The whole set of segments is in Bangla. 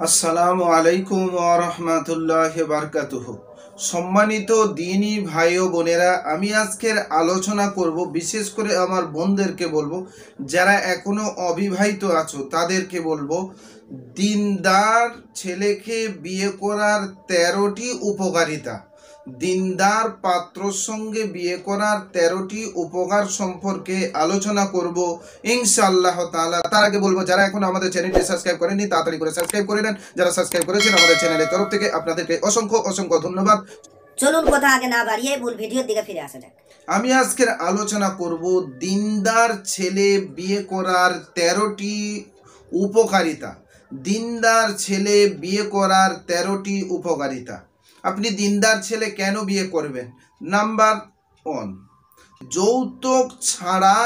আসসালামু আলাইকুম ওয়া রাহমাতুল্লাহি ওয়া বারাকাতুহু। সম্মানিত দ্বীনী ভাই ও বোনেরা, আমি আজকের আলোচনা করব, বিশেষ করে আমার বোনদেরকে বলবো, যারা এখনো অবিবাহিত আছো তাদেরকে বলবো, দিনদার ছেলেকে বিয়ে করার 13টি উপকারিতা। দিনদার পাত্রর সঙ্গে বিয়ে করার 13টি উপকার সম্পর্কে আলোচনা করব ইনশাআল্লাহ তাআলা। তার আগে বলবো, যারা এখন আমাদের চ্যানেলটি সাবস্ক্রাইব করেননি তাড়াতাড়ি করে সাবস্ক্রাইব করে নেন। যারা সাবস্ক্রাইব করেছেন আমাদের চ্যানেলের তরফ থেকে আপনাদেরকে অসংখ্য অসংখ্য ধন্যবাদ। চলুন কথা আগে না বাড়িয়ে মূল ভিডিওর দিকে ফিরে আসা যাক। আমি আজকের আলোচনা করব দিনদার ছেলে বিয়ে করার 13টি উপকারিতা। দিনদার ছেলে বিয়ে করার 13টি উপকারিতা। আপনি দিনদার ছেলে কেন বিয়ে করবেন? নাম্বার 1, যৌতুক ছাড়া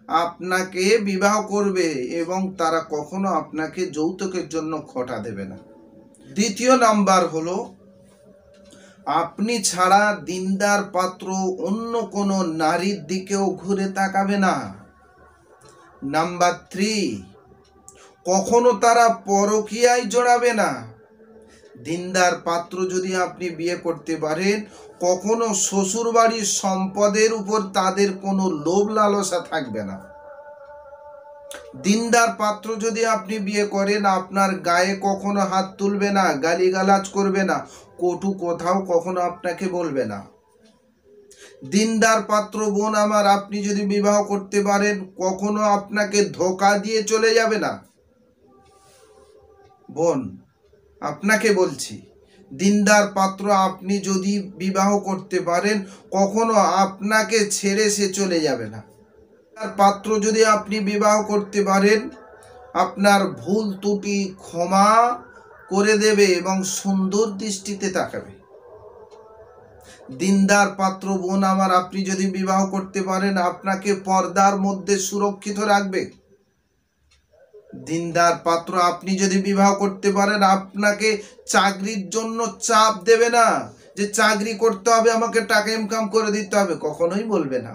আপনাকে বিবাহ করবে এবং তারা কখনো আপনাকে যৌতুকের জন্য খোঁটা দেবে না। দ্বিতীয় নাম্বার হলো, আপনি ছাড়া দিনদার পাত্র অন্য কোনো নারীর দিকেও ঘুরে তাকাবে না। নাম্বার 3, কখনো তারা পরকীয়ায় জড়াবে না। দিনদার পাত্র যদি আপনি বিয়ে করতে পারেন, কখনো শ্বশুর বাড়ির সম্পদের উপর তাদের কোনো লোভ লালসা থাকবে না। দিনদার পাত্র যদি আপনি বিয়ে করেন, আপনার গায়ে কখনো হাত তুলবে না, গালিগালাজ করবে না, কটু কোথাও কখনো আপনাকে বলবে না। দিনদার পাত্র বোন আমার, আপনি যদি বিবাহ করতে পারেন, কখনো আপনাকে ধোঁকা দিয়ে চলে যাবে না। বোন, আপনাকে বলছি, দিনদার পাত্র আপনি যদি বিবাহ করতে পারেন, কখনো আপনাকে ছেড়ে সে চলে যাবে না। পাত্র যদি আপনি বিবাহ করতে পারেন, আপনার ভুল ত্রুটি ক্ষমা করে দেবে এবং সুন্দর দৃষ্টিতে তাকাবে। দিনদার পাত্র বোন আমার, আপনি যদি বিবাহ করতে পারেন, আপনাকে পর্দার মধ্যে সুরক্ষিত রাখবে। দিনদার পাত্র আপনি যদি বিবাহ করতে পারেন, আপনাকে চাকরির জন্য চাপ দেবে না, যে চাকরি করতে হবে, আমাকে টাকা ইনকাম করে দিতে হবে, কখনোই বলবে না।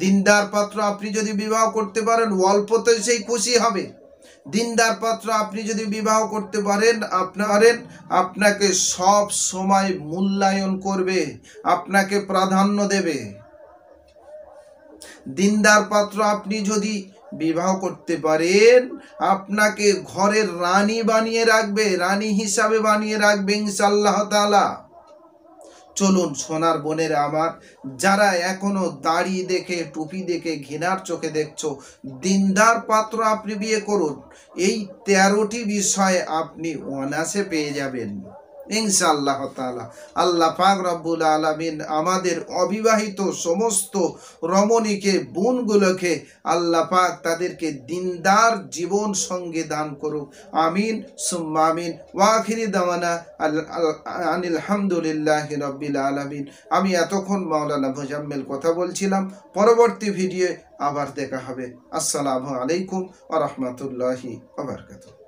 দিনদার পাত্র আপনি যদি বিবাহ করতে পারেন, অল্পতে সেই খুশি হবে। দিনদার পাত্র আপনি যদি বিবাহ করতে পারেন, আপনাকে সব সময় মূল্যায়ন করবে, আপনাকে প্রাধান্য দেবে। দিনদার পাত্র আপনি যদি বিবাহ করতে পারেন, আপনাকে ঘরের রানী বানিয়ে রাখবে, রানী হিসাবে বানিয়ে রাখবে ইনশাআল্লাহ তাআলা। চলুন সোনার বোনেরা আমার, যারা এখনো দাড়ি দেখে টুপি দেখে ঘৃণার চোখে দেখছো, দিনদার পাত্র আপনি বিয়ে করুন। এই 13টি বিষয় আপনি অনায়াসে পেয়ে যাবেন ইনশাআল্লাহ তাআলা। আল্লাহ পাক রব্বুল আলামিন আমাদের অবিবাহিত সমস্ত রমণীকে, বোনগুলোকে আল্লাহ পাক তাদেরকে দিনদার জীবন সঙ্গে দান করুক। আমিন সুম্মা আমিন। ওয়া আখিরি দাওয়ানা আনিল হামদুলিল্লাহি রাব্বিল আলামিন। আমি এতক্ষণ মাওলানা মুজাম্মেল কথা বলছিলাম। পরবর্তী ভিডিও আবার দেখা হবে। আসসালামু আলাইকুম ওয়া রাহমাতুল্লাহি ওয়া বারাকাতুহু।